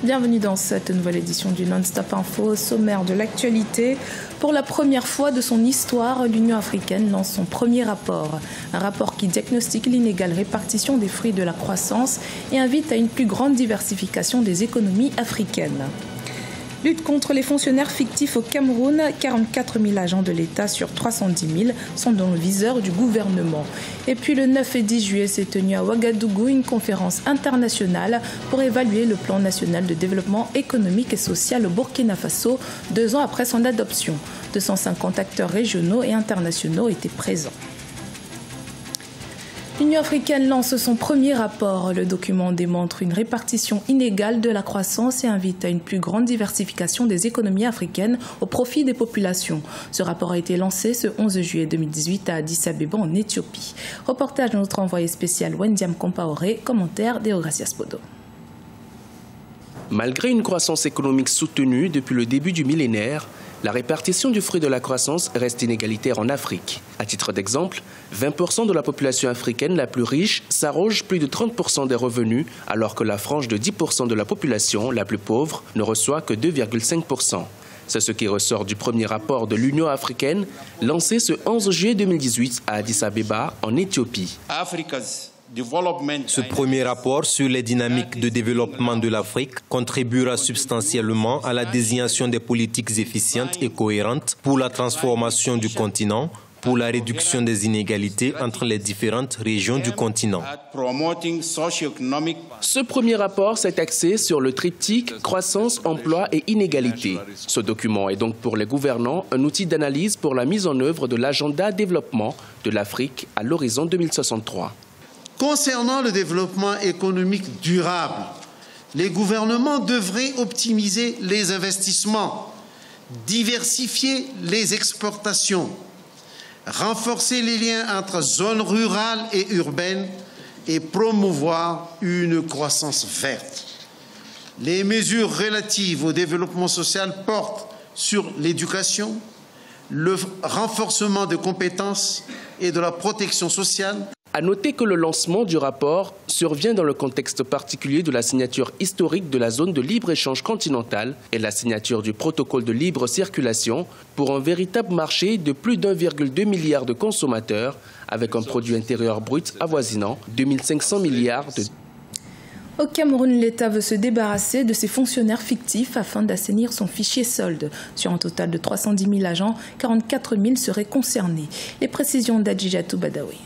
Bienvenue dans cette nouvelle édition du Non-Stop Info, sommaire de l'actualité. Pour la première fois de son histoire, l'Union africaine lance son premier rapport. Un rapport qui diagnostique l'inégale répartition des fruits de la croissance et invite à une plus grande diversification des économies africaines. Lutte contre les fonctionnaires fictifs au Cameroun, 44 000 agents de l'État sur 310 000 sont dans le viseur du gouvernement. Et puis le 9 et 10 juillet s'est tenue à Ouagadougou une conférence internationale pour évaluer le plan national de développement économique et social au Burkina Faso, 2 ans après son adoption. 250 acteurs régionaux et internationaux étaient présents. L'Union africaine lance son premier rapport. Le document démontre une répartition inégale de la croissance et invite à une plus grande diversification des économies africaines au profit des populations. Ce rapport a été lancé ce 11 juillet 2018 à Addis-Abeba en Éthiopie. Reportage de notre envoyé spécial Wendiam Compaoré, commentaire d'Eogracias Podo. Malgré une croissance économique soutenue depuis le début du millénaire, la répartition du fruit de la croissance reste inégalitaire en Afrique. À titre d'exemple, 20% de la population africaine la plus riche s'arroge plus de 30% des revenus, alors que la frange de 10% de la population la plus pauvre ne reçoit que 2,5%. C'est ce qui ressort du premier rapport de l'Union africaine lancé ce 11 juillet 2018 à Addis-Abeba, en Éthiopie. Ce premier rapport sur les dynamiques de développement de l'Afrique contribuera substantiellement à la désignation des politiques efficientes et cohérentes pour la transformation du continent, pour la réduction des inégalités entre les différentes régions du continent. Ce premier rapport s'est axé sur le triptyque croissance, emploi et inégalité. Ce document est donc pour les gouvernants un outil d'analyse pour la mise en œuvre de l'agenda développement de l'Afrique à l'horizon 2063. Concernant le développement économique durable, les gouvernements devraient optimiser les investissements, diversifier les exportations, renforcer les liens entre zones rurales et urbaines et promouvoir une croissance verte. Les mesures relatives au développement social portent sur l'éducation, le renforcement des compétences et de la protection sociale. À noter que le lancement du rapport survient dans le contexte particulier de la signature historique de la zone de libre-échange continentale et la signature du protocole de libre circulation pour un véritable marché de plus d'1,2 milliard de consommateurs avec un produit intérieur brut avoisinant 2500 milliards de... Au Cameroun, l'État veut se débarrasser de ses fonctionnaires fictifs afin d'assainir son fichier solde. Sur un total de 310 000 agents, 44 000 seraient concernés. Les précisions d'Adjijatou Badawi.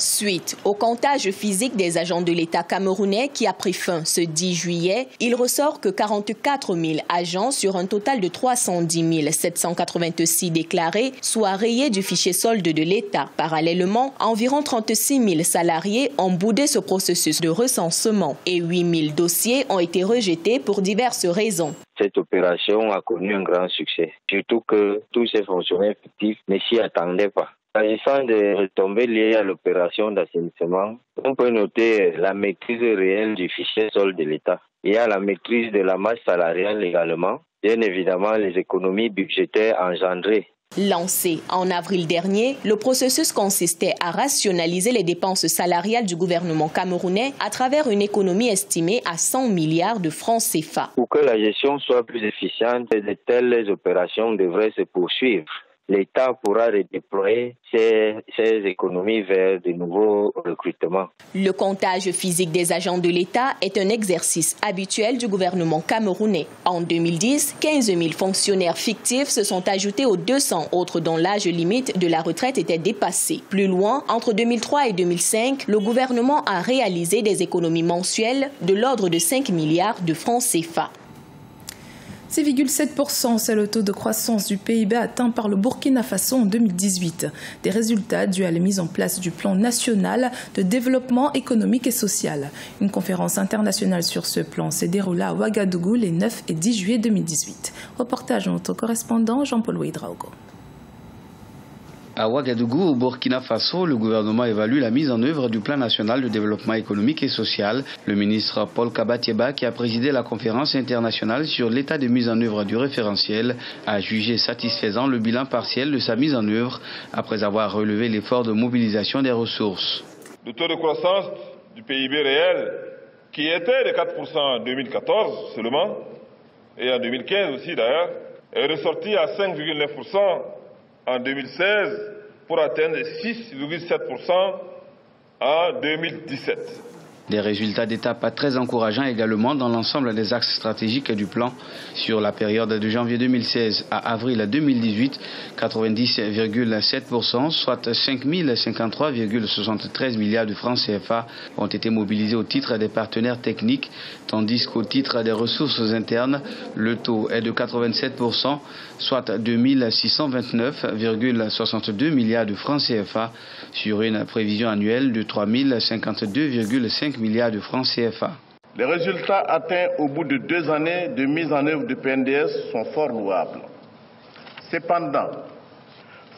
Suite au comptage physique des agents de l'État camerounais qui a pris fin ce 10 juillet, il ressort que 44 000 agents sur un total de 310 786 déclarés soient rayés du fichier solde de l'État. Parallèlement, environ 36 000 salariés ont boudé ce processus de recensement et 8 000 dossiers ont été rejetés pour diverses raisons. Cette opération a connu un grand succès, surtout que tous ces fonctionnaires fictifs ne s'y attendaient pas. S'agissant des retombées liées à l'opération d'assainissement, on peut noter la maîtrise réelle du fichier solde de l'État. Il y a la maîtrise de la masse salariale également, bien évidemment les économies budgétaires engendrées. Lancé en avril dernier, le processus consistait à rationaliser les dépenses salariales du gouvernement camerounais à travers une économie estimée à 100 milliards de francs CFA. Pour que la gestion soit plus efficiente, de telles opérations devraient se poursuivre. L'État pourra redéployer ces économies vers de nouveaux recrutements. Le comptage physique des agents de l'État est un exercice habituel du gouvernement camerounais. En 2010, 15 000 fonctionnaires fictifs se sont ajoutés aux 200 autres dont l'âge limite de la retraite était dépassé. Plus loin, entre 2003 et 2005, le gouvernement a réalisé des économies mensuelles de l'ordre de 5 milliards de francs CFA. 6,7%, c'est le taux de croissance du PIB atteint par le Burkina Faso en 2018. Des résultats dus à la mise en place du plan national de développement économique et social. Une conférence internationale sur ce plan s'est déroulée à Ouagadougou les 9 et 10 juillet 2018. Reportage de notre correspondant Jean-Paul Ouidraogo. À Ouagadougou, au Burkina Faso, le gouvernement évalue la mise en œuvre du plan national de développement économique et social. Le ministre Paul Kabatieba, qui a présidé la conférence internationale sur l'état de mise en œuvre du référentiel, a jugé satisfaisant le bilan partiel de sa mise en œuvre après avoir relevé l'effort de mobilisation des ressources. Le taux de croissance du PIB réel qui était de 4% en 2014 seulement, et en 2015 aussi d'ailleurs, est ressorti à 5,9% en 2016 pour atteindre 6,7% en 2017. Des résultats d'étape très encourageants également dans l'ensemble des axes stratégiques du plan. Sur la période de janvier 2016 à avril 2018, 90,7%, soit 5 053,73 milliards de francs CFA ont été mobilisés au titre des partenaires techniques, tandis qu'au titre des ressources internes, le taux est de 87%, soit 2 629,62 milliards de francs CFA sur une prévision annuelle de 3 052,5 milliards de francs CFA. Les résultats atteints au bout de 2 années de mise en œuvre du PNDS sont fort louables. Cependant,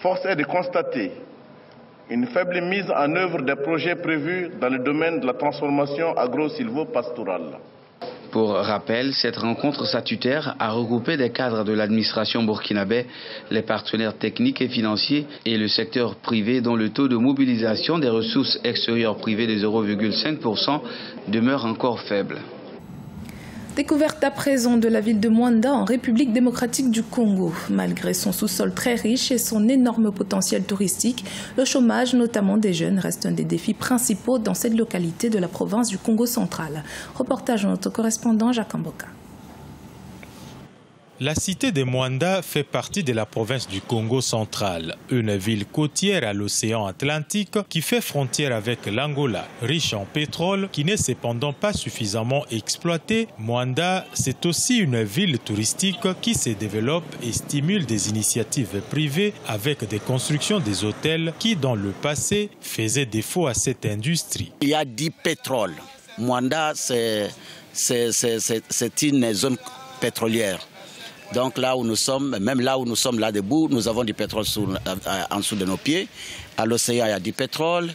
force est de constater une faible mise en œuvre des projets prévus dans le domaine de la transformation agro-silvo-pastorale. Pour rappel, cette rencontre statutaire a regroupé des cadres de l'administration burkinabé, les partenaires techniques et financiers et le secteur privé dont le taux de mobilisation des ressources extérieures privées de 0,5% demeure encore faible. Découverte à présent de la ville de Mwanda en République démocratique du Congo. Malgré son sous-sol très riche et son énorme potentiel touristique, le chômage, notamment des jeunes, reste un des défis principaux dans cette localité de la province du Congo central. Reportage de notre correspondant Jacques Mboka. La cité de Mwanda fait partie de la province du Congo central, une ville côtière à l'océan Atlantique qui fait frontière avec l'Angola, riche en pétrole, qui n'est cependant pas suffisamment exploitée. Mwanda, c'est aussi une ville touristique qui se développe et stimule des initiatives privées avec des constructions des hôtels qui, dans le passé, faisaient défaut à cette industrie. Il y a du pétrole. Mwanda, c'est une zone pétrolière. Donc là où nous sommes, même là où nous sommes là debout, nous avons du pétrole en dessous de nos pieds. À l'océan, il y a du pétrole.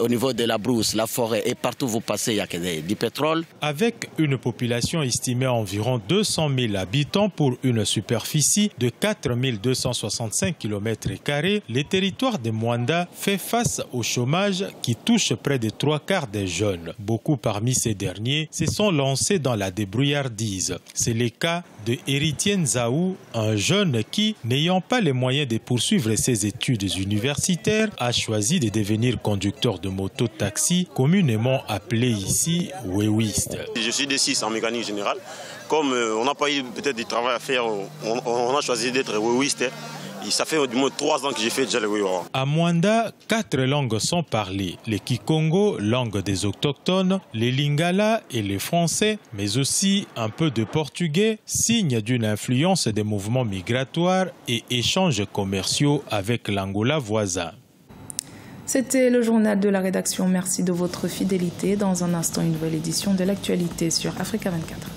Au niveau de la brousse, la forêt, et partout où vous passez, il y a du pétrole. Avec une population estimée à environ 200 000 habitants pour une superficie de 4 265 km², le territoire de Mwanda fait face au chômage qui touche près de 3/4 des jeunes. Beaucoup parmi ces derniers se sont lancés dans la débrouillardise. C'est le cas de Héritienne Zaou, un jeune qui, n'ayant pas les moyens de poursuivre ses études universitaires, a choisi de devenir conducteur de moto-taxi, communément appelé ici wewiste. Je suis D6 en mécanique générale. Comme on n'a pas eu peut-être du travail à faire, on a choisi d'être wewiste. Et ça fait au moins 3 ans que j'ai fait déjà le wewa. À Mwanda, 4 langues sont parlées. Le Kikongo, langue des autochtones, les Lingala et les Français, mais aussi un peu de portugais, signe d'une influence des mouvements migratoires et échanges commerciaux avec l'Angola voisin. C'était le journal de la rédaction. Merci de votre fidélité. Dans un instant, une nouvelle édition de l'actualité sur Africa 24.